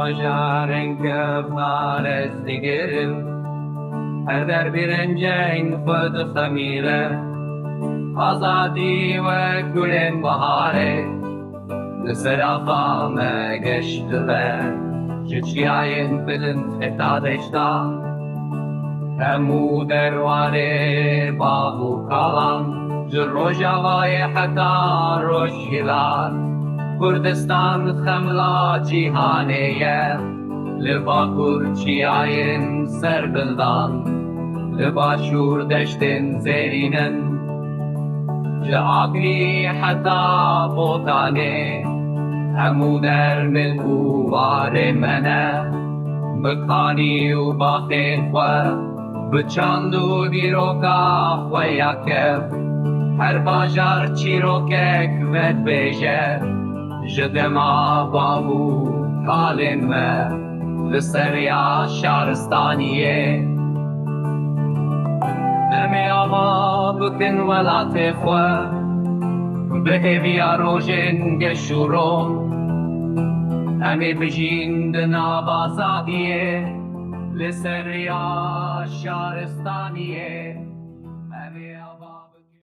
bajarên kevnar digerim her bir rengên xwe dixemile Azadî ve gulên biharê li ser axa me geştibe ji çiyayên bilind heta deştan Hemû derwarê bakur kalan ji rojavayê heta rojhilat Kurdistan xemla cîhanê li bakur çiyayên serbildan li başûr deştên zêrînin ji Agrî heta Botanê hemû dermin û warê me ne bi kanî û baxên xwe bi çand û dîroka xwe ya kev her bajar çîrokek vedibêje ji dema bavû kalên me li ser ya şaristaniyê em ê ava bikin welatê xwe bi hêviya rojên geş û rom em ê bijîn di nav azadiyê li ser ya şaristaniyê